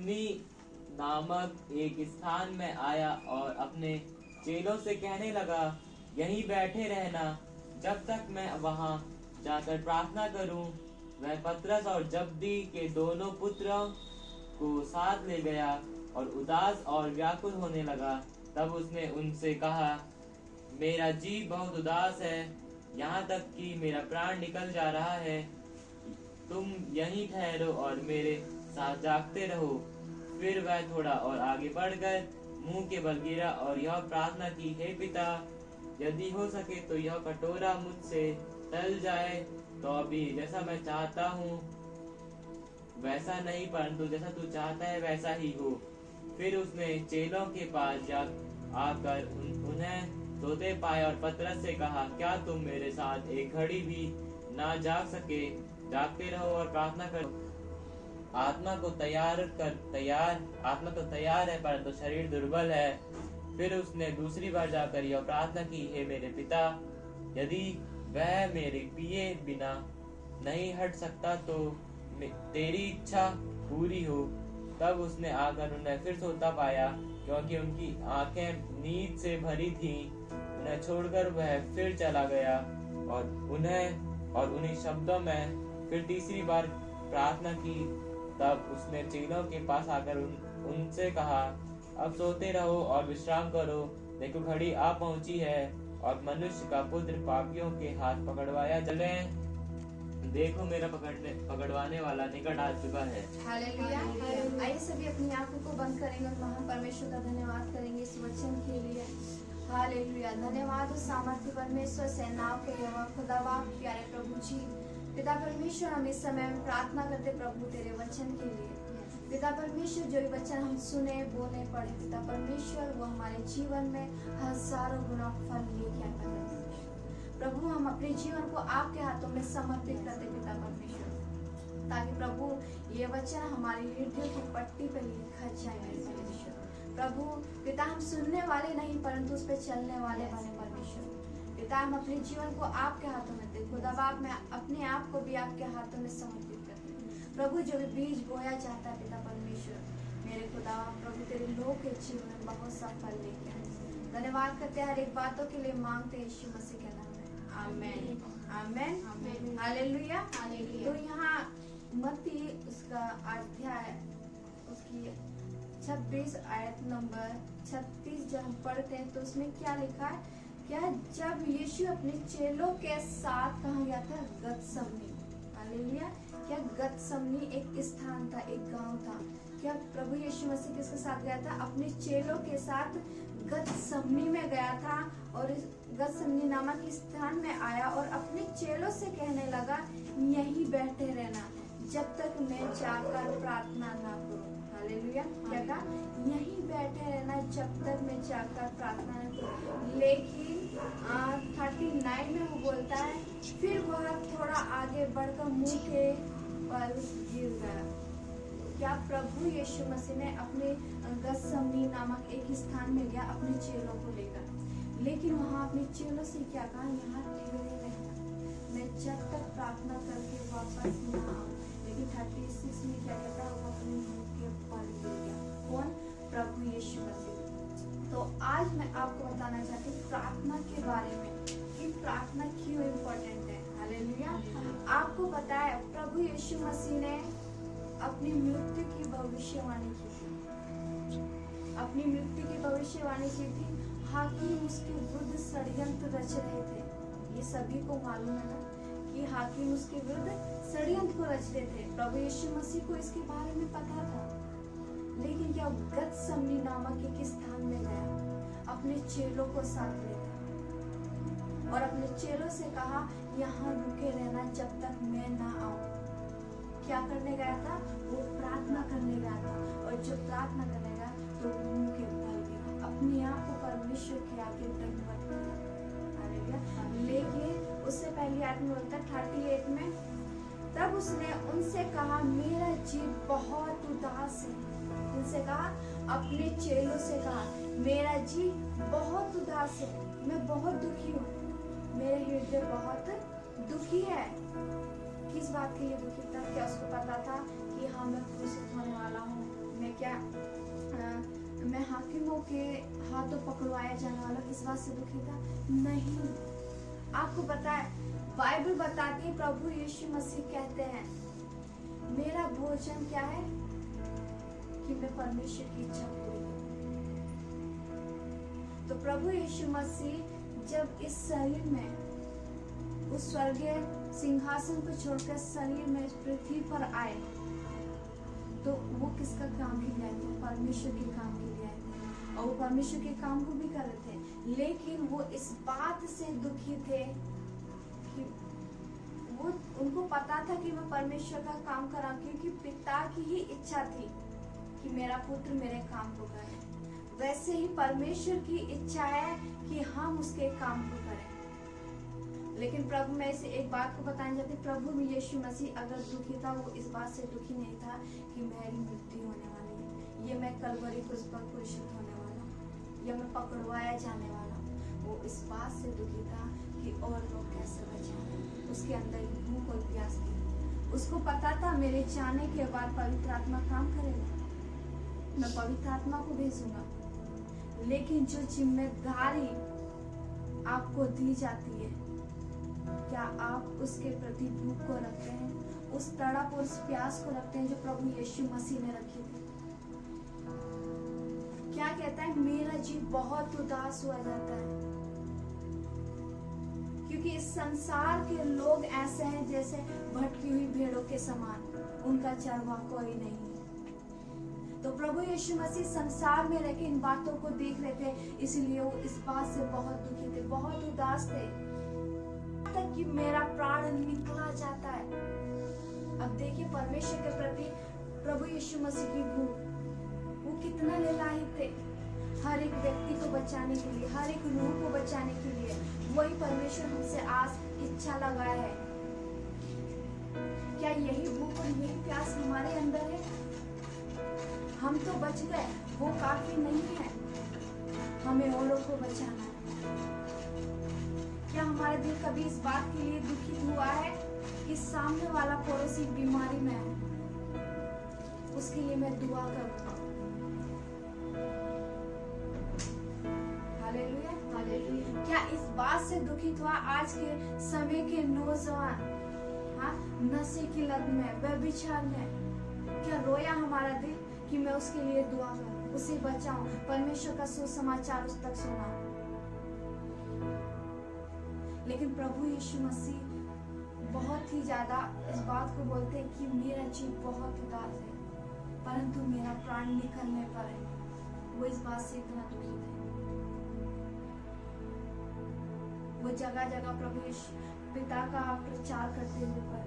गत्समनी नामक एक स्थान में आया और अपने चेलों से कहने लगा, यहीं बैठे रहना जब तक मैं वहां जाकर प्रार्थना करूं। वह पतरस और जब्दी के दोनों पुत्रों को साथ ले गया और उदास और व्याकुल होने लगा। तब उसने उनसे कहा, मेरा जी बहुत उदास है, यहाँ तक कि मेरा प्राण निकल जा रहा है। तुम यहीं ठहरो और मेरे साथ जागते रहो। फिर वह थोड़ा और आगे बढ़कर मुंह के बल गिरा और यह प्रार्थना की, हे पिता, यदि हो सके तो यह कटोरा मुझसे टल जाए, तो अभी जैसा मैं चाहता हूँ वैसा नहीं, परंतु जैसा तू चाहता है वैसा ही हो। फिर उसने चेलों के पास आकर उन्हें सोते पाए और पतरस से कहा, क्या तुम मेरे साथ एक घड़ी भी ना जाग सके? जागते रहो और प्रार्थना करो। आत्मा तो तैयार है, परंतु शरीर दुर्बल है। फिर उसने दूसरी बार जाकर यह प्रार्थना की, हे मेरे पिता, यदि वह मेरे पिए बिना नहीं हट सकता तो तेरी इच्छा पूरी हो। तब उसने आकर उन्हें फिर सोता पाया, क्योंकि उनकी आंखें नींद से भरी थीं। उन्हें छोड़कर वह फिर चला गया और उन्हीं शब्दों में फिर तीसरी बार प्रार्थना की। तब उसने चेलों के पास आकर उनसे कहा, अब सोते रहो और विश्राम करो। देखो घड़ी आ पहुंची है और मनुष्य का पुत्र पापियों के हाथ पकड़वाया चले। देखो मेरा पकड़वाने वाला निकट आ चुका है। हालेलुया। आइए सभी अपनी आंखों को बंद करेंगे और महान परमेश्वर का धन्यवाद करेंगे इस वचन के लिए। हालेलुया। धन्यवाद उस सामर्थ्य परमेश्वर, सेनाओं के यहोवा खुदावा, प्यारे प्रभु जी। पिता परमेश्वर, हम इस समय में प्रार्थना करते प्रभु तेरे वचन के लिए। पिता परमेश्वर, जो भी वचन हम सुने बोले पढ़े, पिता परमेश्वर, वो हमारे जीवन में हजारों गुना फल लेके आता है। प्रभु, हम अपने जीवन को आपके हाथों में समर्पित करते पिता परमेश्वर, ताकि प्रभु ये वचन हमारे हृदय की पट्टी पर लिखा जाए परमेश्वर। प्रभु पिता, हम सुनने वाले नहीं परंतु उस पर चलने वाले बने परमेश्वर। पिता, हम अपने जीवन को आपके हाथों में दे खुदा बाप, मैं अपने आप को भी आपके हाथों में समर्पित करती हूँ। प्रभु, जो भी बीज बोया जाता है पिता परमेश्वर, मेरे खुदा प्रभु तेरे लोग के जीवन में बहुत सा फल लेके आए। धन्यवाद करते हैं, हर एक बातों के लिए मांगते हैं यीशु मसीह के नाम में, आमेन आमेन हालेलुया। तो यहाँ मत्ती उसका अध्याय उसकी 26 आयत नंबर 36 जब हम पढ़ते हैं तो उसमें क्या लिखा है, क्या जब यीशु अपने चेलों के साथ कहाँ गया था? गतसमनी। हालेलुया। क्या गतसमनी एक स्थान था, एक गांव था। क्या प्रभु यीशु मसीह किसके साथ गया था? अपने चेलों के साथ गतसमनी में गया था और इस गतसमनी नामक स्थान में आया और अपने चेलों से कहने लगा, यहीं बैठे रहना जब तक मैं जाकर प्रार्थना ना करूं। हालेलुया। क्या कहा? यहीं बैठे रहना जब तक मैं जाकर प्रार्थना ना करूं। लेकिन 39 में वो बोलता है, फिर वह थोड़ा आगे बढ़कर मुंह के बल गिर गया। क्या प्रभु यीशु मसीह ने अपने गतसमनी नामक एक स्थान में गया अपने चेलों को लेकर, लेकिन वहाँ अपने चेलों से क्या कहा, यहाँ ठहरे रहना मैं जब तक प्रार्थना करके वापस ना आऊं। लेकिन 36 में क्या कहता है, वो अपने मुंह के बल गिर गया। कौन? प्रभु यीशु मसीह। तो आज मैं आपको बताना चाहती हूँ प्रार्थना के बारे में कि प्रार्थना क्यों इम्पोर्टेंट है। हालेलुया। आपको पता है प्रभु यीशु मसीह ने अपनी मृत्यु की भविष्यवाणी की थी, अपनी मृत्यु की भविष्यवाणी की थी। हाकिम उसके विरुद्ध षड्यंत्र रच रहे थे। ये सभी को मालूम है ना कि हाकिम उसके विरुद्ध षड्यंत्र को रचते थे। प्रभु यीशु मसीह को इसके बारे में पता था, लेकिन क्या गतसमनी नामक एक स्थान में गया, अपने चेलों को साथ लेकर और अपने चेलों से कहा, यहाँ रुके रहना जब तक मैं ना आऊं। क्या करने गया था? वो प्रार्थना करने गया था, और जो प्रार्थना करने गया तो मुंह के बल गिरा, अपने आप को परमेश्वर के आगे दंडवत किया। लेकिन उससे पहली आदमी बोलता 38 में, तब उसने उनसे कहा, मेरा जी बहुत उदास है। उनसे कहा, अपने चेलों से कहा, मेरा जी बहुत उदास है, मैं बहुत दुखी हूँ, मेरे हृदय बहुत दुखी है। किस बात के लिए दुखी था? क्या उसको पता था कि हाँ मैं क्रूसित होने वाला हूँ, मैं क्या के हाथों पकड़वाया जाने वाला इस बात से दुखी था? नहीं। आपको पता है, बाइबल बताती है, प्रभु यीशु मसीह कहते हैं, मेरा भोजन क्या है कि मैं परमेश्वर की इच्छा पूरी करूं। तो प्रभु यीशु मसीह जब इस शरीर में, उस स्वर्गीय सिंहासन को छोड़कर शरीर में इस पृथ्वी पर आए, तो वो किसका काम के लिए आए थे? परमेश्वर के काम के लिए आए थे, और वो परमेश्वर के काम को भी कर रहे थे। लेकिन वो इस बात से दुखी थे कि वो, उनको पता था कि मैं परमेश्वर का काम करा, क्योंकि पिता की ही इच्छा थी कि मेरा पुत्र मेरे काम को करे। वैसे ही परमेश्वर की इच्छा है कि हम उसके काम को करें। लेकिन प्रभु, मैं इसे एक बात को बताना चाहती हूँ, प्रभु यीशु मसीह अगर दुखी था, वो इस बात से दुखी नहीं था कि मेरी मृत्यु होने वाली है, ये मैं कलवरी क्रूस पर क्रूसित होने वाला हूँ, या मैं पकड़वाया जाने वाला हूँ। वो इस बात से दुखी था कि और लोग कैसे बचाएं। उसके अंदर भूख और प्यास थी। उसको पता था मेरे जाने के बाद पवित्र आत्मा काम करेगा, मैं पवित्र आत्मा को भेजूंगा। लेकिन जो जिम्मेदारी आपको दी जाती है, क्या आप उसके प्रति भूख को रखते हैं? उस तड़प और उस प्यास को रखते हैं जो प्रभु यीशु मसीह ने रखी थी? क्या कहता है? मेरा जीव बहुत उदास हुआ जाता है, क्योंकि इस संसार के लोग ऐसे हैं जैसे भटकी हुई भेड़ों के समान, उनका चरवाहा कोई नहीं है। तो प्रभु यीशु मसीह संसार में रहकर इन बातों को देख रहे थे, इसलिए वो इस बात से बहुत दुखी थे, बहुत उदास थे, तक कि मेरा प्राण निकला जाता है। अब देखिए, परमेश्वर के प्रति प्रभु यीशु मसीह की भूख, वो कितना लालायित थे हर एक व्यक्ति को बचाने के लिए, हर एक रूह को बचाने के लिए। वही परमेश्वर हमसे आज इच्छा लगाया है। क्या यही भूख और यही प्यास हमारे अंदर है? हम तो बच गए, वो काफी नहीं है, हमें औरों को बचाना है। क्या हमारा दिल कभी इस बात के लिए दुखी हुआ है कि सामने वाला पड़ोसी बीमारी में है, उसके लिए मैं दुआ करूंगा? Hallelujah, hallelujah. क्या इस बात से दुखित हुआ आज के समय के नौजवान, हाँ, नशे की लत में, व्यभिचार में? क्या रोया हमारा दिल कि मैं उसके लिए दुआ करूं, उसे बचाऊं, परमेश्वर का सुसमाचार उस तक सुनाऊं? लेकिन प्रभु यीशु मसीह बहुत ही ज्यादा इस बात को बोलते हैं कि मेरा जीव बहुत उदास है, परंतु मेरा प्राण निकलने पर है। वो इस बात से इतना दुखी थे। वो जगह जगह प्रभु यीशु पिता का प्रचार करते हुए पर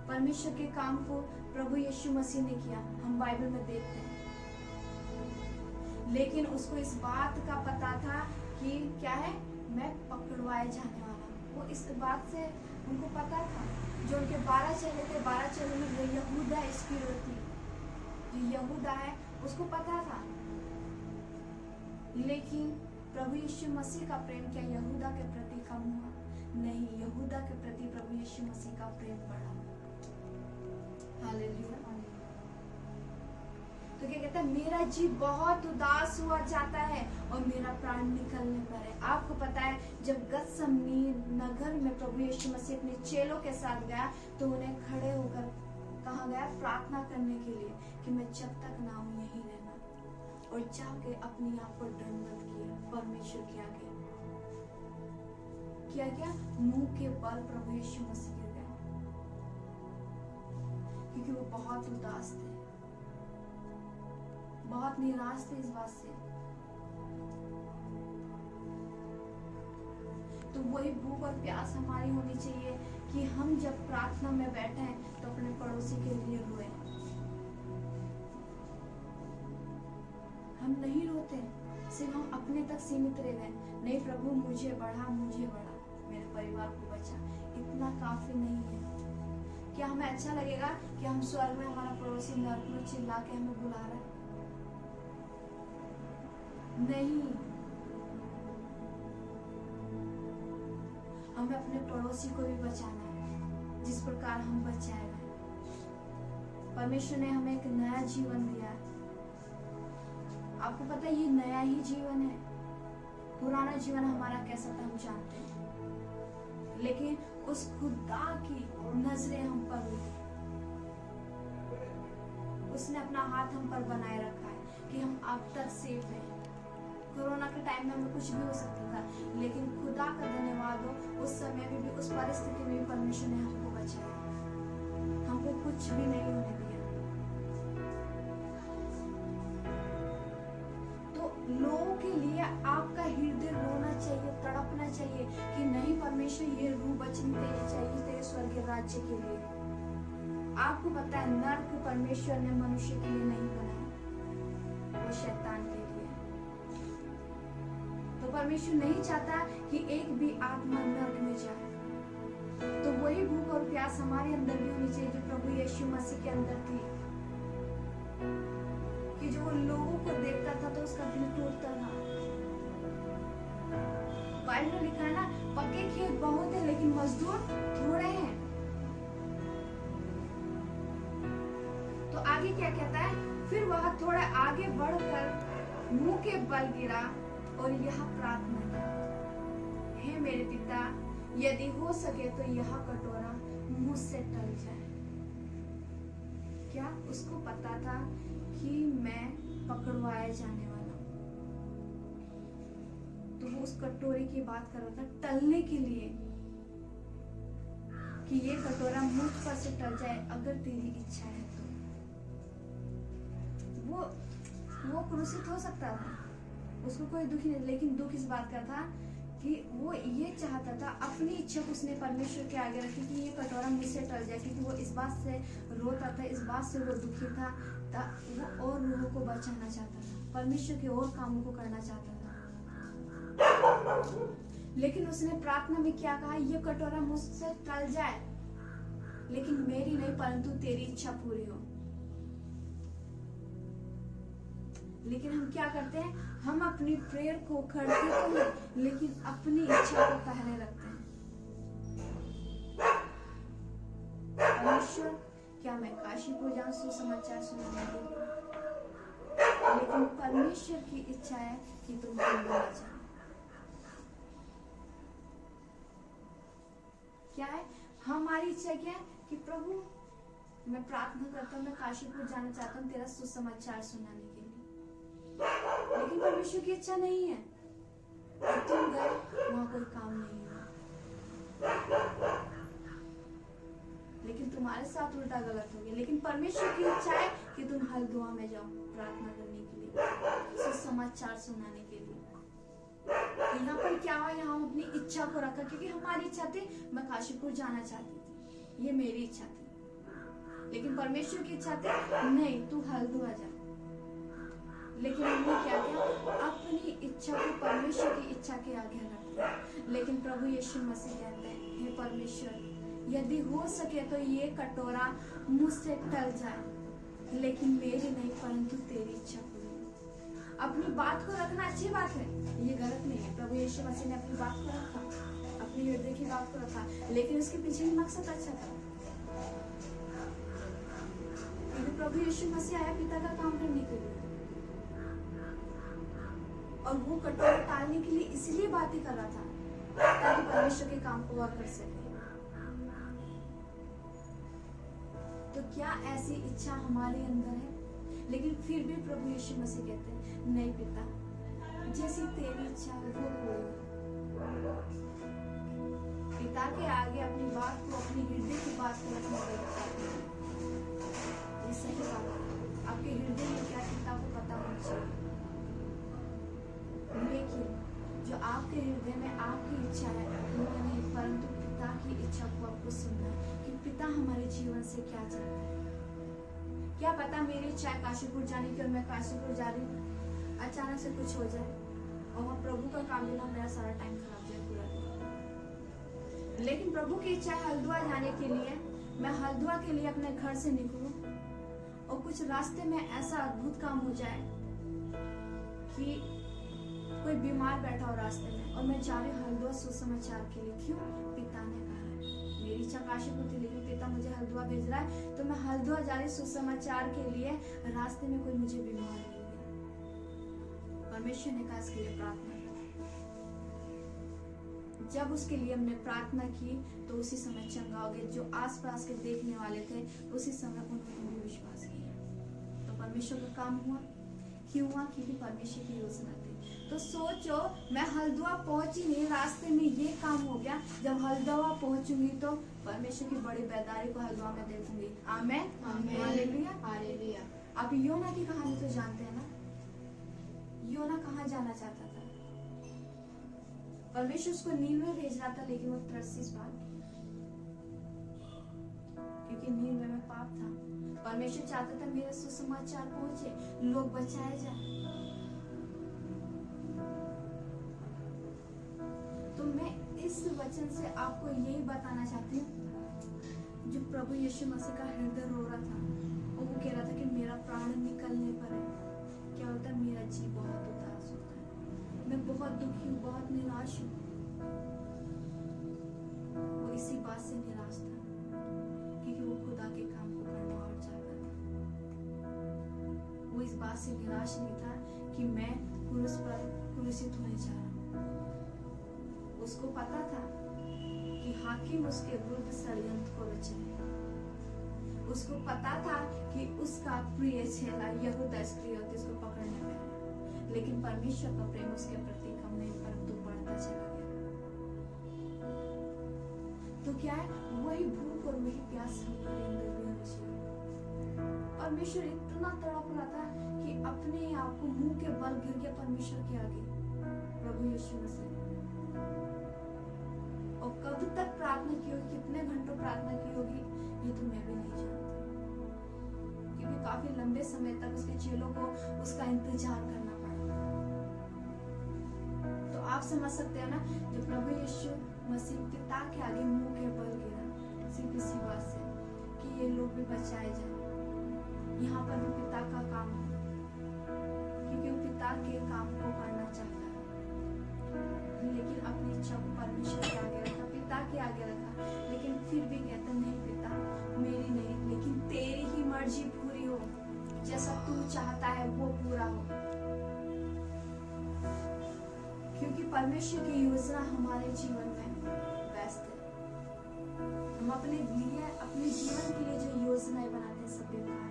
परमेश्वर के काम को प्रभु यीशु मसीह ने किया, हम बाइबल में देखते हैं। लेकिन उसको इस बात का पता था कि क्या है, मैं पकड़वाए जाने वाला हूं। वो इस बात से उनको पता था। जो उनके 12 चेले थे, 12 चेले में जो यहूदा इस्करियोती थी, जो यहूदा है, उसको पता था। लेकिन प्रभु यीशु मसीह का प्रेम क्या यहूदा के प्रति कम हुआ? नहीं, यहूदा के प्रति प्रभु यीशु मसीह का प्रेम बढ़ा। हालेलुया। तो क्या कहता है? मेरा जीव बहुत उदास हुआ जाता है और मेरा प्राण निकलने पर है। आपको पता है, जब गतसमनी नगर में प्रभु यीशु मसीह अपने चेलों के साथ गया, तो उन्हें खड़े होकर कहा गया प्रार्थना करने के लिए कि मैं जब तक ना हूं यहीं रहना, और जाके अपनी आप को दंडवत किया परमेश्वर के आगे। किया क्या? मुंह के बल प्रभु यीशु मसीह गिर गए, क्योंकि वो बहुत उदास थे, बहुत निराश थे इस बात से। तो वही भूख और प्यास हमारी होनी चाहिए कि हम जब प्रार्थना में बैठे हैं तो अपने पड़ोसी के लिए रोए। हम नहीं रोते, सिर्फ हम अपने तक सीमित रह गए। नहीं प्रभु, मुझे बढ़ा, मुझे बढ़ा, मेरे परिवार को बचा, इतना काफी नहीं है। क्या हमें अच्छा लगेगा कि हम स्वर्ग में हमारा पड़ोसी नरक में चिल्ला के हमें बुला रहा है? नहीं, हमें अपने पड़ोसी को भी बचाना है जिस प्रकार हम बचाए गए। परमेश्वर ने हमें एक नया जीवन दिया है। आपको पता है ये नया ही जीवन है। पुराना जीवन हमारा कैसा था हम जानते हैं, लेकिन उस खुदा की नजरें हम पर हुई। उसने अपना हाथ हम पर बनाए रखा है कि हम अब तक सेफ हैं। कोरोना के टाइम में हमें कुछ भी हो सकता था, लेकिन खुदा का धन्यवाद हो उस समय में भी, उस परिस्थिति में भी परमेश्वर ने हमको बचाया, हमको कुछ भी नहीं होने दिया। तो लोगों के लिए आपका हृदय रोना चाहिए, तड़पना चाहिए कि नहीं परमेश्वर ये रूह बचनी चाहिए तेरे स्वर्गीय राज्य के लिए। आपको पता है नर्क परमेश्वर ने मनुष्य के लिए नहीं बनाया, वो शैतान के लिए। तो परमेश्वर नहीं चाहता कि एक भी आत्मा नर्क में जाए। तो वही भूख और प्यास हमारे अंदर भी होनी चाहिए जो प्रभु यीशु मसीह के अंदर थी, कि जो वो लोगों को देखता था तो उसका दिल टूटता था। बाइबल में लिखा है ना, पक्के खेत बहुत है लेकिन मजदूर थोड़े हैं। तो आगे क्या कहता है, फिर वह थोड़ा आगे बढ़कर मुंह के बल गिरा और यह प्रार्थना की, हे मेरे पिता, यदि हो सके तो यह कटोरा मुझसे टल जाए। क्या उसको पता था कि मैं पकड़वाया जाने वाला हूं? तो वो उस कटोरे की बात कर रहा था टलने के लिए, कि ये कटोरा मुझ पर से टल जाए अगर तेरी इच्छा है तो। वो क्रूसित हो सकता था, उसको कोई दुख नहीं, लेकिन दुख इस बात का था कि वो ये चाहता था, अपनी इच्छा को उसने परमेश्वर के आगे रखी कि ये कटोरा मुझसे टल जाए, क्योंकि वो इस बात से रोता था, इस बात से वो दुखी था, वो और रूहों को बचाना चाहता था, परमेश्वर के और कामों को करना चाहता था। लेकिन उसने प्रार्थना में क्या कहा, ये कटोरा मुझसे टल जाए लेकिन मेरी नहीं परंतु तेरी इच्छा पूरी हो। लेकिन हम क्या करते हैं, हम अपनी प्रेयर को करते तो हैं लेकिन अपनी इच्छा को पहले रखते हैं। परमेश्वर, क्या मैं काशीपुर जाऊं सुसमाचार सुनाने के लिए? लेकिन परमेश्वर की इच्छा है कि तुम हल्दुआ जाओ। क्या है हमारी इच्छा? क्या है कि प्रभु मैं प्रार्थना करता हूँ, मैं काशीपुर जाना चाहता हूँ तेरा सुसमाचार सुनाने के लिए, लेकिन परमेश्वर की इच्छा नहीं है। तुम गए वहां कोई काम नहीं हुआ, लेकिन तुम्हारे साथ उल्टा गलत हो गया। लेकिन परमेश्वर की इच्छा है कि तुम हल्दुआ में जाओ प्रार्थना करने के लिए, सुसमाचार सुनाने के लिए। यहाँ पर क्या हुआ, यहाँ हम अपनी इच्छा को रखा, क्योंकि हमारी इच्छा थी मैं काशीपुर जाना चाहती थी, ये मेरी इच्छा थी। लेकिन परमेश्वर की इच्छा थी नहीं तू हल्दुआ जा। लेकिन हमने क्या किया, अपनी इच्छा को परमेश्वर की इच्छा के आगे रख दिया। लेकिन प्रभु यीशु मसीह कहते हैं, हे परमेश्वर, यदि हो सके तो ये कटोरा मुझसे टल जाए, लेकिन मेरी नहीं परंतु तेरी इच्छा पूरी हो। अपनी बात को रखना अच्छी बात है, ये गलत नहीं है। प्रभु यीशु मसीह ने अपनी बात को रखा, अपनी हृदय की बात को रखा, लेकिन उसके पीछे भी मकसद अच्छा था। प्रभु यीशु मसीह आया पिता का काम करने के लिए, और वो कटोरा टालने के लिए इसलिए बातें कर रहा था ताकि परमेश्वर के काम को वह कर सके। तो क्या ऐसी इच्छा हमारे अंदर है? लेकिन फिर भी प्रभु यीशु मसीह कहते हैं, नहीं पिता, जैसी तेरी इच्छा है वो पूरी हो। पिता के आगे अपनी बात को, अपनी हृदय की बात को रखना पड़ेगा। ये सही बात है, आपके हृदय में क्या पिता को पता होना चाहिए। लेकिन जो आपके हृदय में आपकी इच्छा है वो नहीं, परंतु पिता की इच्छा को आपको सुनना है कि पिता हमारे जीवन से क्या चाहता है। क्या पता मेरी इच्छा है काशीपुर जाने की और मैं काशीपुर जा रही हूँ, अचानक से कुछ हो जाए और वहाँ प्रभु का काम लेना, मेरा सारा टाइम खराब जाए पूरा दिन। लेकिन प्रभु की इच्छा है हल्दुआ जाने के लिए, मैं हल्दुआ के लिए अपने घर से निकलूं और कुछ रास्ते में ऐसा अद्भुत काम हो जाए कि कोई बीमार बैठा हो रास्ते में और मैं जा रही हूँ हल्दुआ सुसमाचार के लिए। क्यों? पिता ने कहा है मेरी चकाशी होती, लेकिन पिता मुझे हल्द्वार भेज रहा है, तो मैं हल्द्वार जा रही सुसमाचार के लिए। रास्ते में कोई मुझे बीमार हो गया, परमेश्वर ने कहा इसके लिए प्रार्थना करो। जब उसके लिए हमने प्रार्थना की तो उसी समय चंगा हो गया। जो आसपास के देखने वाले थे उसी समय उन्होंने भी विश्वास किया। तो परमेश्वर का काम हुआ। क्यों हुआ? क्योंकि परमेश्वर की योजना थी। तो सोचो, मैं हल्द्वार पहुंची नहीं, रास्ते में ये काम हो गया। जब हल्द्वार पहुंचूंगी तो परमेश्वर की बड़ी बेदारी को हल्द्वार में देखूंगी। आमेन, हालेलुया, हालेलुया। आप योना की कहानी तो जानते हैं ना? योना कहाँ जाना चाहता था? परमेश्वर उसको नील में भेज रहा था, लेकिन वो तरसीस भाग गया, क्योंकि नील में पाप था। परमेश्वर चाहता था मेरा सुसमाचार पहुंचे, लोग बचाए जाए। तो मैं इस वचन से आपको यही बताना चाहती हूँ, जो प्रभु यीशु मसीह का हृदय रो रहा था, वो कह रहा था कि मेरा प्राण निकलने पर है। क्या होता है? मेरा जी बहुत उदास होता है, मैं बहुत दुखी हूँ, बहुत निराश हूँ। वो इसी बात से निराश था, क्योंकि वो खुदा के काम को करना और चाहता था। वो इस बात से निराश नहीं था कि मैं क्रूस पर क्रूसित होने जा रहा हूँ। उसको पता था कि हाकिम उसके विरुद्ध षड्यंत्र को रचेंगे। उसको पता था कि उसका प्रिय चेला यहूदा इस्करियोती उसको पकड़ने में आया, लेकिन परमेश्वर का प्रेम उसके प्रति कम नहीं परंतु बढ़ता चला गया। तो क्या है? वही भूख और वही प्यास हमारे अंदर भी होनी चाहिए। परमेश्वर इतना तड़प रहा था कि अपने आप को मुंह के बल गिर गया परमेश्वर के आगे, प्रभु यीशु मसीह। और कब तक प्रार्थना की होगी, कितने घंटों प्रार्थना की होगी, ये तो मैं भी नहीं जानती, क्योंकि काफी लंबे समय तक उसके चेलों को उसका इंतजार करना पड़ा। तो आप समझ सकते हैं ना, जब प्रभु यीशु मसीह पिता के आगे मुंह के बल गिरा, सिर्फ इसी बात से कि ये लोग भी बचाए जाए। यहाँ पर भी पिता का काम है, क्योंकि वो पिता के काम को करना चाहता है, लेकिन अपनी इच्छा को परमेश्वर के आगे रखा, पिता के आगे रखा। लेकिन फिर भी कहता नहीं पिता, मेरी नहीं, लेकिन तेरी ही मर्जी पूरी हो, जैसा तू चाहता है वो पूरा हो। क्योंकि परमेश्वर की योजना हमारे जीवन में बेस्ट है। हम अपने लिए, अपने जीवन के लिए जो योजनाएं बनाते हैं सब बेकार है।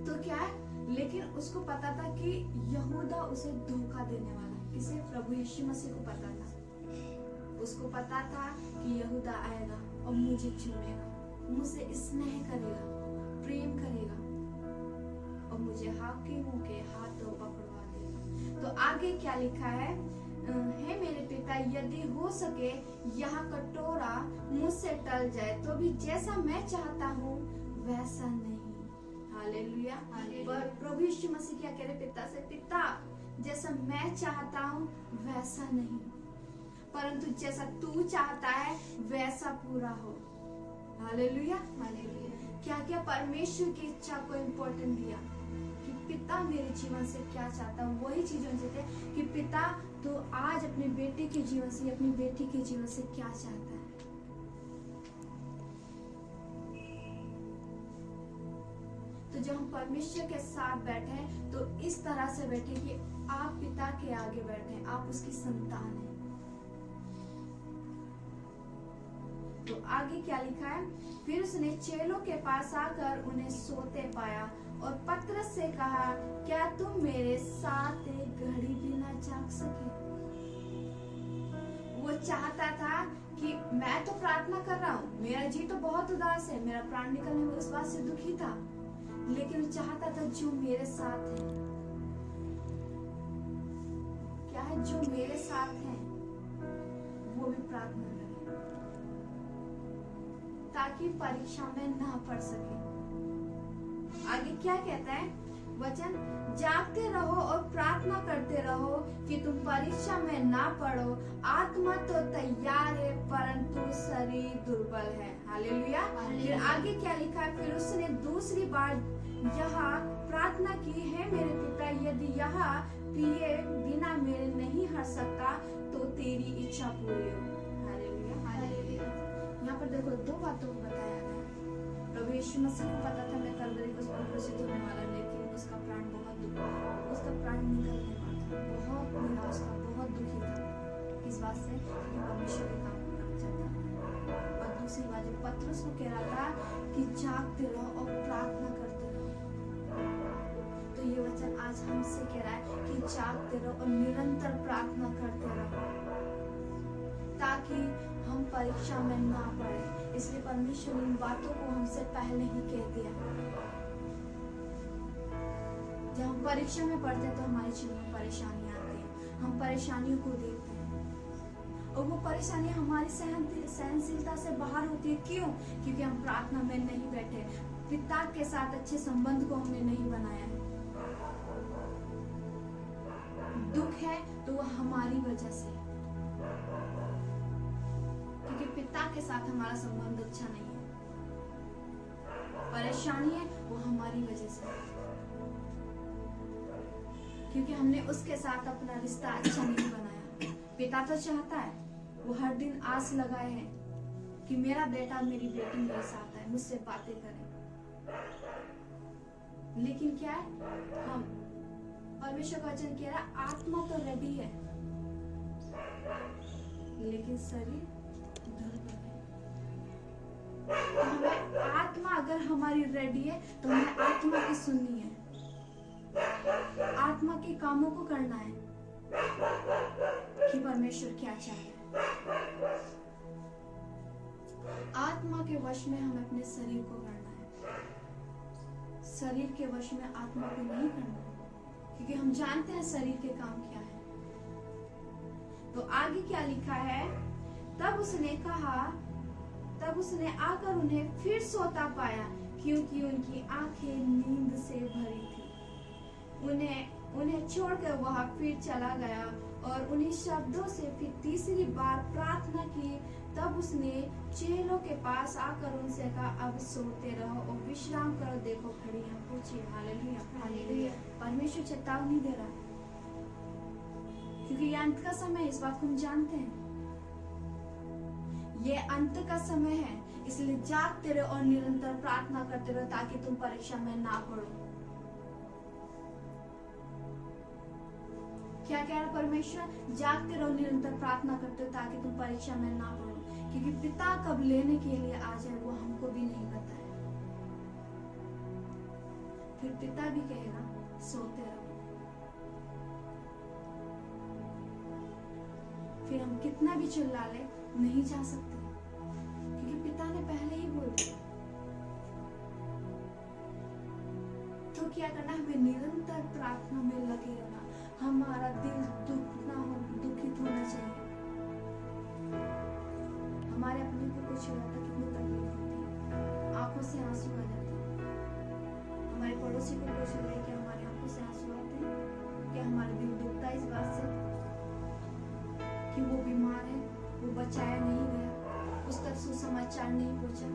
तो क्या है? लेकिन उसको पता था कि यहूदा उसे धोखा देने वाला है। किसे? प्रभु यीशु मसीह को पता था। उसको पता था कि यहूदा आएगा और मुझे चुनेगा, मुझसे स्नेह करेगा, प्रेम करेगा और मुझे हाकिमों के हाथों पकड़वा देगा। तो आगे क्या लिखा है? हे मेरे पिता, यदि हो सके यह कटोरा मुझसे टल जाए, तो भी जैसा मैं चाहता हूँ वैसा नहीं। हालेलुया। पर प्रभु यीशु मसीह क्या कह रहे पिता से? पिता, जैसा मैं चाहता हूँ वैसा नहीं, परंतु जैसा तू चाहता है वैसा पूरा हो। Hallelujah, hallelujah. क्या क्या परमेश्वर की इच्छा को इम्पोर्टेंट दिया कि पिता मेरे जीवन से क्या चाहता है, वही चीजों से थे कि पिता तो आज अपने बेटे के जीवन से, अपनी बेटी के जीवन से क्या चाहता है। तो जब हम परमेश्वर के साथ बैठे हैं तो इस तरह से बैठे कि आप पिता के आगे बैठे, आप उसकी संतान हैं। तो आगे क्या लिखा है? फिर उसने चेलों के पास आकर उन्हें सोते पाया और पतरस से कहा, क्या तुम मेरे साथ एक घड़ी भी ना जाग सके? वो चाहता था कि मैं तो प्रार्थना कर रहा हूँ, मेरा जी तो बहुत उदास है, मेरा प्राण निकलने में उस बात से दुखी था, लेकिन वो चाहता था जो मेरे साथ है, क्या है, जो मेरे साथ है वो भी प्रार्थना करे, ताकि परीक्षा में ना पड़ सके। आगे क्या कहता है? वचन, जागते रहो और प्रार्थना करते रहो कि तुम परीक्षा में ना पड़ो। आत्मा तो तैयार है परंतु शरीर दुर्बल है। हालेलुया। फिर आगे क्या लिखा है? फिर उसने दूसरी बार यह प्रार्थना की, है मेरे पिता, यदि यह पिए बिना मेरे नहीं हट सकता तो तेरी इच्छा पूरी हो। हालेलुया। यहाँ पर देखो दो बातों को बताया गया। प्रभु यीशु मसीह को पता था मैं कलवरी को क्रूसित होने वाला, लेकिन उसका प्राण बहुत उसका प्राण निकलने वाला था, बहुत निराश था, बहुत दुखी था। इस बात से कि परमेश्वर के काम को करना चाहता था। और दूसरी बात जो पतरस को कह रहा था कि जागते रहो और प्रार्थना करते रहो। तो ये वचन आज हमसे कह रहा है कि जागते रहो और निरंतर प्रार्थना करते रहो ताकि हम परीक्षा में ना पड़े। इसलिए परमेश्वर ने इन बातों को हमसे पहले ही कह दिया। जब हम परीक्षा में पढ़ते हैं तो हमारे जीवन में परेशानी आती है, हम परेशानियों को देखते हैं और वो परेशानी हमारी सहनशीलता से बाहर होती है। क्यों? क्योंकि हम प्रार्थना में नहीं बैठे, पिता के साथ अच्छे संबंध को हमने नहीं बनाया है। दुख है तो वो हमारी वजह से, क्योंकि पिता के साथ हमारा संबंध अच्छा नहीं है। परेशानी है वो हमारी वजह से, क्योंकि हमने उसके साथ अपना रिश्ता अच्छा नहीं बनाया। पिता तो चाहता है, वो हर दिन आस लगाए है कि मेरा बेटा मेरी बेटी मेरे साथ है, मुझसे बातें करे। लेकिन क्या है, हम परमेश्वर का वचन कह रहा है आत्मा तो रेडी है लेकिन शरीर दुर्बल है। तो हमें आत्मा अगर हमारी रेडी है तो हमें आत्मा की सुननी है, आत्मा के कामों को करना है कि परमेश्वर क्या चाहे। आत्मा के वश में हमें अपने शरीर को करना है, शरीर के वश में आत्मा को नहीं करना है, क्योंकि हम जानते हैं शरीर के काम क्या है। तो आगे क्या लिखा है? तब उसने आकर उन्हें फिर सोता पाया, क्योंकि उनकी आंखें नींद से भरी थी। उन्हें छोड़कर वह फिर चला गया और उन्हीं शब्दों से फिर तीसरी बार प्रार्थना की। तब उसने चेलों के पास आकर उनसे कहा, अब सोते रहो और विश्राम करो, देखो घड़ियां पूछी। Hallelujah, hallelujah. परमेश्वर चेतावनी दे रहा है, क्योंकि ये अंत का समय है, इस बात को हम जानते हैं। ये अंत का समय है, इसलिए जागते रहो और निरंतर प्रार्थना करते रहो ताकि तुम परीक्षा में ना पड़ो। क्या कह रहा परमेश्वर? जागते रहो, निरंतर प्रार्थना करते रहो ताकि तुम परीक्षा में ना पड़ो, क्योंकि पिता कब लेने के लिए आ जाए वो हमको भी नहीं पता है। फिर पिता भी कहेगा सोते रहो। फिर हम कितना भी चिल्ला ले नहीं जा सकते, क्योंकि पिता ने पहले ही बोल दिया। तो क्या करना? हमें निरंतर प्रार्थना में लगे रहना। हमारा दिल दुखित होना चाहिए। हमारे अपने को कुछ होता है, कितनी तकलीफ होती है, आंखों से आंसू आ जाते हैं। हमारे पड़ोसी को कुछ होता है कि हमारी आंखों से आंसू आते हैं, कि हमारा दिल दुखता है इस बात से कि वो बीमार है, वो बचाया नहीं गया, उस तक सुसमाचार नहीं पहुंचा।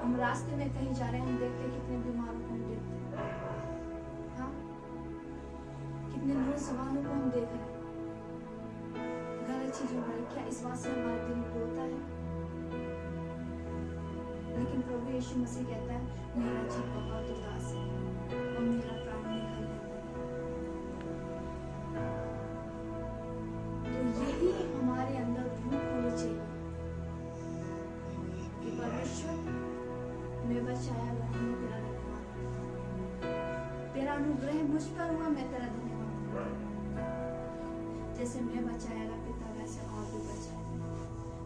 हम रास्ते में कहीं जा रहे हैं, हम देखते हैं कितने बीमारों को हम देखते हैं, हाँ, कितने नौजवानों को हम देख रहे हैं गलत चीजों में। क्या इस बात से हमारा दिल रोता है? लेकिन प्रभु यीशु मसीह कहता है मेरा जी बहुत उदास है और मेरा प्राण निकल जाता है। तो यही हमारे अंदर भूख होनी चाहिए कि परमेश्वर मैं बचाया हुआ हूँ, तेरा धन्यवाद, तेरा अनुग्रह मुझ पर हुआ, मैं तेरा धन्यवाद। जैसे मैं बचाया पिता वैसे और भी बचाए।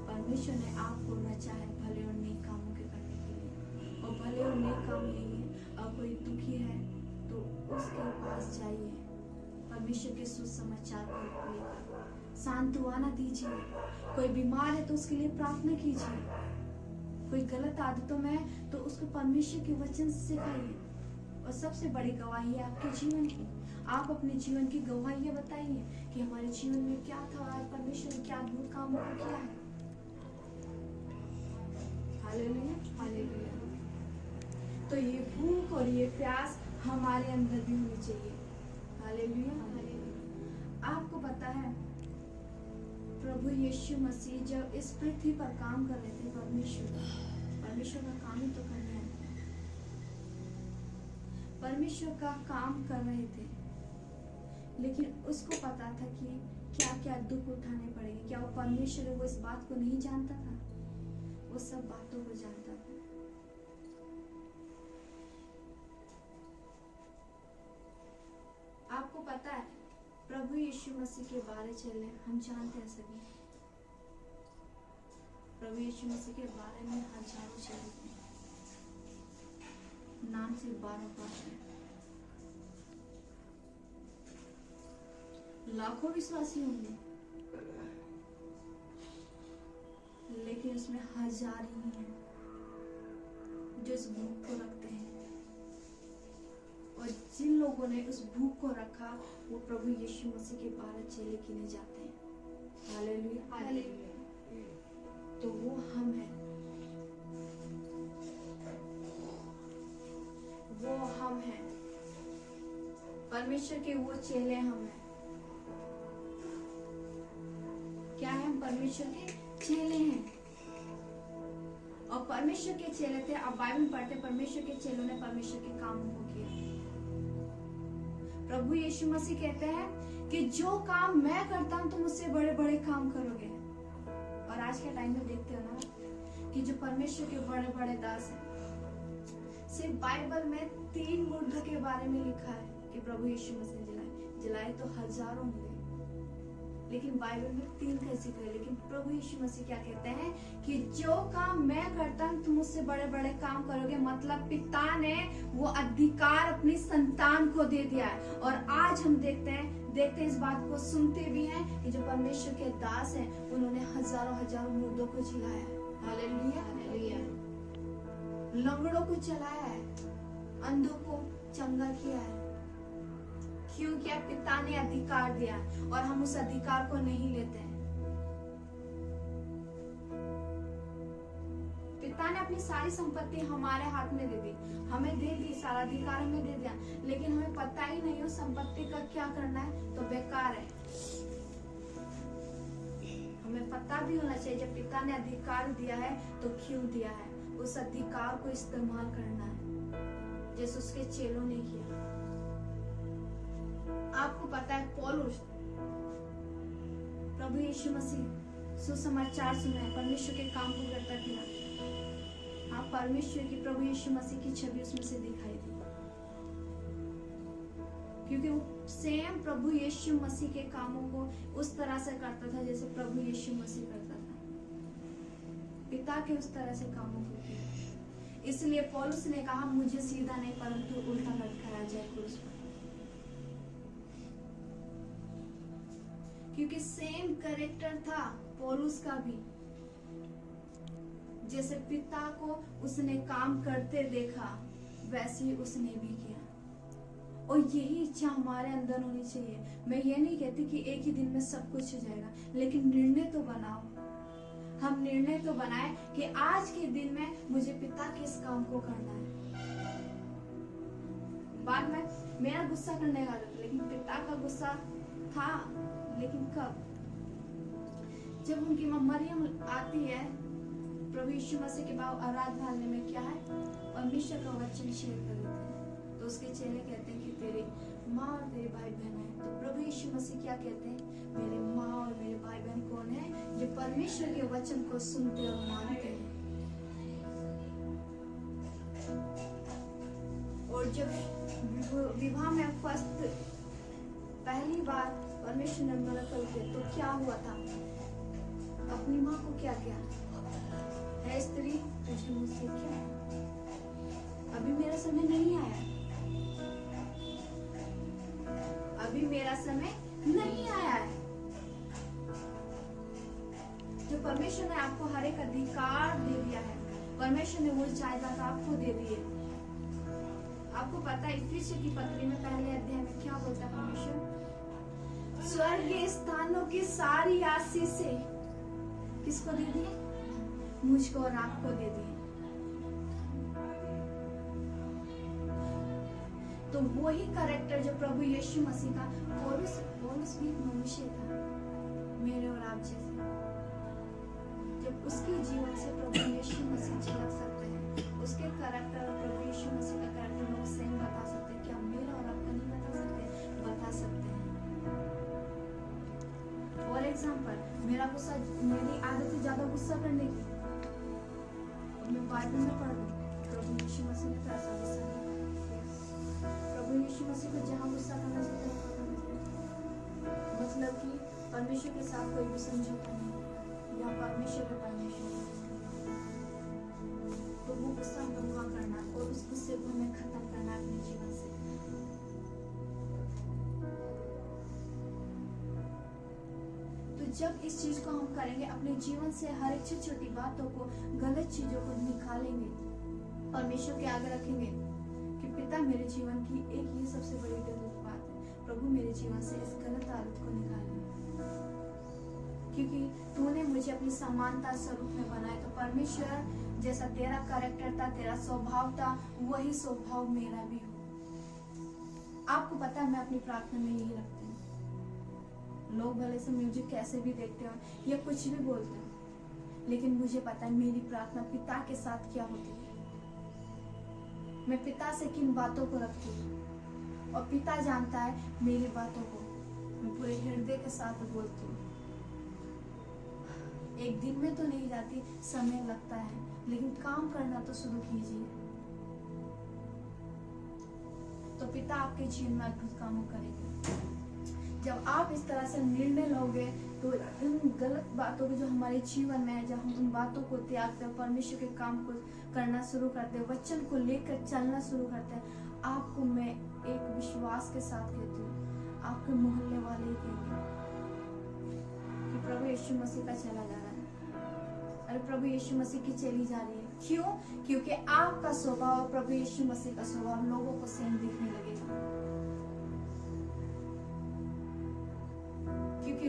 परमेश्वर ने आपको रचा है भले और नेक कामों के करने के लिए, और भले और नेक काम यही है। और कोई दुखी है तो उसके पास जाइए, परमेश्वर के सुसमाचार को लेकर सांत्वना दीजिए। कोई बीमार है तो उसके लिए प्रार्थना कीजिए। कोई गलत आदतों में है तो उसको परमेश्वर के वचन से सिखाइए। और सबसे बड़ी गवाही है आपके जीवन की। आप अपने जीवन की गवाही बताइए कि हमारे जीवन में क्या था और आज परमेश्वर ने क्या अद्भुत काम किया है। Hallelujah, hallelujah. तो ये भूख और ये प्यास हमारे अंदर भी होनी चाहिए। Hallelujah, hallelujah. आपको पता है प्रभु यीशु मसीह जब इस पृथ्वी पर काम कर रहे थे, परमेश्वर का काम ही तो करना है, परमेश्वर का काम कर रहे थे, लेकिन उसको पता था कि क्या क्या दुख उठाने पड़ेंगे। क्या वो परमेश्वर है वो इस बात को नहीं जानता था? वो सब बातों को जानता था। आपको पता है प्रभु यीशु मसीह के बारे चले हम जानते हैं सभी। प्रभु यीशु मसीह के बारे में हजारों चले थे, नाम से 12 पाठ है। लाखों विश्वासी होंगे, लेकिन उसमें हजार ही हैं जो इस भूख को रखते हैं। और जिन लोगों ने उस भूख को रखा वो प्रभु यीशु मसीह के 12 चेले गिने जाते हैं। Hallelujah, hallelujah. तो वो हम हैं, वो हम हैं, परमेश्वर के वो चेले हम हैं। क्या है? हम परमेश्वर के चेले हैं। और परमेश्वर के चेले थे। अब बाइबल पढ़ते, परमेश्वर के चेलों ने परमेश्वर के कामों को किया। प्रभु यीशु मसीह कहते हैं कि जो काम मैं करता हूं तुम उससे बड़े बड़े काम करोगे। और आज के टाइम में देखते हो ना कि जो परमेश्वर के बड़े बड़े दास हैं, सिर्फ बाइबल में 3 बुद्ध के बारे में लिखा है कि प्रभु यीशु मसीह जलाए तो हजारों होंगे, लेकिन बाइबल में 3 कैसे करे। लेकिन प्रभु यीशु मसीह क्या कहते हैं कि जो काम मैं करता हूं तुम उससे बड़े बड़े काम करोगे। मतलब पिता ने वो अधिकार अपनी संतान को दे दिया है। और आज हम देखते हैं इस बात को, सुनते भी हैं कि जो परमेश्वर के दास हैं उन्होंने हजारों मुर्दों को जिलाया। Hallelujah, hallelujah. लंगड़ों को चलाया है, अंधों को चंगा किया है। क्योंकि अब पिता ने अधिकार दिया और हम उस अधिकार को नहीं लेते हैं। पिता ने अपनी सारी संपत्ति हमारे हाथ में दे दी, हमें दे दी, सारा अधिकार हमें दे दिया, लेकिन हमें पता ही नहीं उस संपत्ति का क्या करना है, तो बेकार है। हमें पता भी होना चाहिए जब पिता ने अधिकार दिया है तो क्यों दिया है, उस अधिकार को इस्तेमाल करना है, जैसे उसके चेलों ने किया। आपको पता है पौलुस प्रभु यीशु मसीह सुसमाचार सुनाए, परमेश्वर के काम को करता फिरा। आप परमेश्वर की, प्रभु यीशु मसीह की छवि उसमें से दिखाई दी, क्योंकि वो सेम प्रभु यीशु मसीह के कामों को उस तरह से करता था जैसे प्रभु यीशु मसीह करता था। पिता के उस तरह से कामों को किया। इसलिए पौलुस ने कहा मुझे सीधा नहीं परंतु उल्टा लटकाया जाए क्रूस पर, क्योंकि सेम कैरेक्टर था पौलुस का भी। जैसे पिता को उसने काम करते देखा वैसे ही उसने भी किया। और यही इच्छा हमारे अंदर होनी चाहिए। मैं ये नहीं कहती कि एक ही दिन में सब कुछ हो जाएगा, लेकिन निर्णय तो बनाओ। हम निर्णय तो बनाए कि आज के दिन में मुझे पिता के इस काम को करना है। बाद में मेरा गुस्सा करने का, लेकिन पिता का गुस्सा था, लेकिन कब? जब उनकी मरियम आती है प्रभु यीशु मसीह के बाद आराधनालय में, क्या है, परमेश्वर का वचन शेयर कर देते हैं, तो उसके चेले कहते हैं कि तेरे माँ और तेरे भाई बहन है। तो प्रभु यीशु मसीह क्या कहते हैं, मेरे माँ और मेरे भाई बहन कौन है? जो परमेश्वर के वचन को सुनते और मानते हैं। और जब विवाह में फर्स्ट पहली बार परमेश्वर ने मिरेकल किया तो क्या हुआ था? अपनी माँ को क्या किया? है स्त्री तुझे मुझसे क्या? अभी मेरा समय नहीं आया, अभी मेरा समय नहीं आया है। जो परमेश्वर ने आपको हर एक अधिकार दे दिया है, परमेश्वर ने वो जायदाद आपको दे दी है। आपको पता है इफिसियों की पत्री में पहले अध्याय में क्या बोलता है परमेश्वर? स्वर्गीय स्थानों की सारी आशीषें किसको दे दी? मुझको और आपको दे दी। तो वही कैरेक्टर जो प्रभु यीशु मसीह का, पौलुस भी मनुष्य था मेरे और आप जैसे। जब उसके जीवन से प्रभु यीशु मसीह झलक सकते हैं, उसके कैरेक्टर और प्रभु यीशु मसीह का कैरेक्टर लोग सेम बता सकते हैं। क्या मेरा और आपका नहीं बता सकते? बता सकते हैं। फॉर एग्जाम्पल, मेरी आदत है ज्यादा गुस्सा करने की। मैं बाइबल में पढ़ लूं, प्रभु यीशु मसीह ने तो ऐसा गुस्सा नहीं किया। प्रभु यीशु मसीह को जहाँ गुस्सा करना चाहिए मतलब कि परमेश्वर के साथ कोई भी समझौता नहीं, या परमेश्वर के परमेश्वर, तो वो गुस्सा हमें वहाँ करना और उस गुस्से को हमें खत्म करना अपने जीवन से। तो जब इस चीज को हम करेंगे, अपने जीवन से हर एक छोटी छोटी बातों को, गलत चीजों को निकालेंगे, परमेश्वर के आगे रखेंगे कि पिता मेरे जीवन की एक ये सबसे बड़ी गलत बात है, प्रभु मेरे जीवन से इस गलत आदत को निकालेंगे, क्योंकि तूने मुझे अपनी समानता स्वरूप में बनाया। तो परमेश्वर जैसा तेरा कैरेक्टर था, तेरा स्वभाव था, वही स्वभाव मेरा भी हो। आपको पता है मैं अपनी प्रार्थना में यही रखती हूँ। लोग भले से मुझे कैसे भी देखते हो या कुछ भी बोलते हो, लेकिन मुझे पता है मेरी प्रार्थना पिता के साथ क्या होती है। मैं पिता से किन बातों को रखती हूँ और पिता जानता है मेरी बातों को। मैं पूरे हृदय के साथ बोलती हूँ। एक दिन में तो नहीं जाती, समय लगता है, लेकिन काम करना तो शुरू कीजिए, तो पिता आपके जीवन में अद्भुत कामों करेंगे। जब आप इस तरह से निर्णय लोगे, तो इन गलत बातों को जो हमारे जीवन में है, जब हम उन बातों को त्यागते हैं, परमेश्वर के काम को करना शुरू करते हैं, वचन को लेकर चलना शुरू करते हैं, आपको मैं एक विश्वास के साथ कहती हूँ, आपके मोहल्ले वाले ही कहेंगे कि प्रभु यीशु मसीह का चला जा रहा है, अरे प्रभु यीशु मसीह की चली जा रही है। क्यों? क्योंकि आपका स्वभाव, प्रभु यीशु मसीह का स्वभाव लोगों को सेम दिखने लगेगा। क्योंकि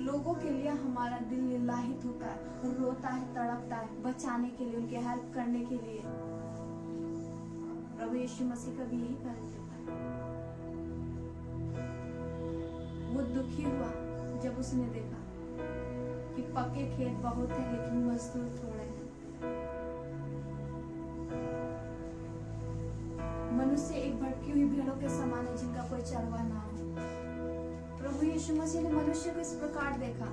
लोगों के लिए हमारा दिल निलाहित होता है, रोता है, तड़पता है, बचाने के लिए, उनके हेल्प करने के लिए। प्रभु यीशु मसीह का भी यही कार्य होता है। वो दुखी हुआ जब उसने देखा कि पक्के खेत बहुत हैं लेकिन मजदूर थोड़े हैं। मनुष्य एक भटकी हुई भेड़ों के समान है जिनका कोई चरवाहा ना हो। प्रभु यीशु मसीह ने मनुष्य को इस प्रकार देखा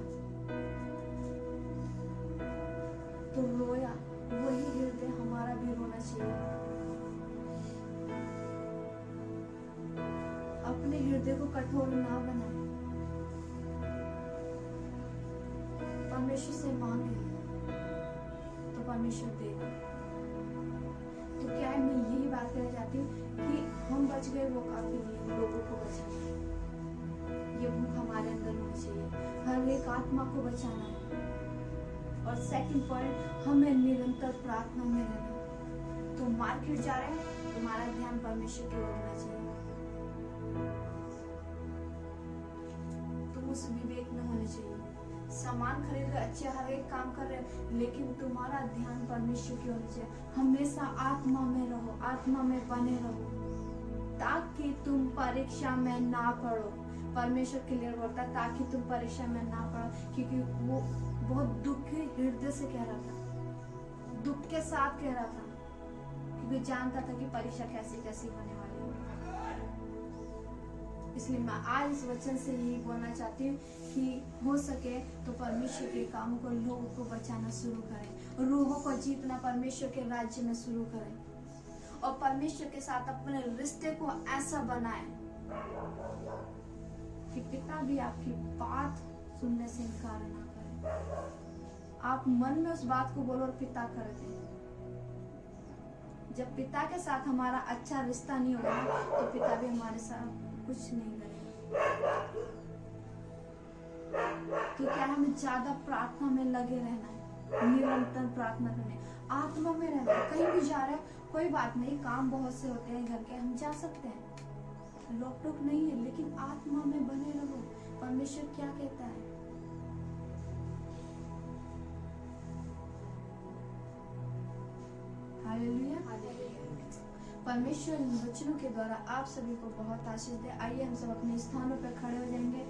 तो रोया। वही हृदय हमारा भी रोना चाहिए। अपने हृदय को कठोर ना बनाए, परमेश्वर से मांगे तो परमेश्वर देगा। तो क्या है, मैं यही बात करना चाहती हूँ कि हम बच गए वो काफी नहीं, लोगों को बचाना, ये भूख हमारे अंदर होनी चाहिए, हर एक आत्मा को बचाना है। और सेकंड पॉइंट, हमें निरंतर प्रार्थना में रहना। तो मार्केट जा रहे हैं, तुम्हारा ध्यान परमेश्वर की ओर होना चाहिए। तुम उस विवेक में होने चाहिए। सामान खरीद रहे, अच्छे हर एक काम कर रहे, लेकिन तुम्हारा ध्यान परमेश्वर की होनी चाहिए। हमेशा आत्मा में रहो, आत्मा में बने रहो, ताकि तुम परीक्षा में ना पड़ो। परमेश्वर क्लियर बोलता है, ताकि तुम परीक्षा में ना पड़ो, क्योंकि वो बहुत दुखी हृदय से कह रहा था, दुख के साथ कह रहा था, क्योंकि जानता था कि परीक्षा कैसी कैसी होने वाली है। इसलिए मैं आज इस वचन से यही बोलना चाहती हूँ कि हो सके तो परमेश्वर के कामों को, लोगों को बचाना शुरू करें, रूहों को जीतना परमेश्वर के राज्य में शुरू करें, और परमेश्वर के साथ अपने रिश्ते को ऐसा बनाएं कि पिता भी आपकी बात सुनने से इनकार ना करे। आप मन में उस बात को बोलो और पिता कर दे। जब पिता के साथ हमारा अच्छा रिश्ता नहीं होगा तो पिता भी हमारे साथ कुछ नहीं करेगा। तो क्या हमें ज्यादा प्रार्थना में लगे रहना है, निरंतर प्रार्थना करने, आत्मा में रहना है। कहीं भी जा रहे हैं कोई बात नहीं, काम बहुत से होते हैं घर के, हम जा सकते हैं, रोक टोक नहीं है, लेकिन आत्मा में बने रहो। परमेश्वर क्या कहता है? हालेलुया। परमेश्वर इन वचनों के द्वारा आप सभी को बहुत आशीष दे। आइए हम सब अपने स्थानों पर खड़े हो जाएंगे।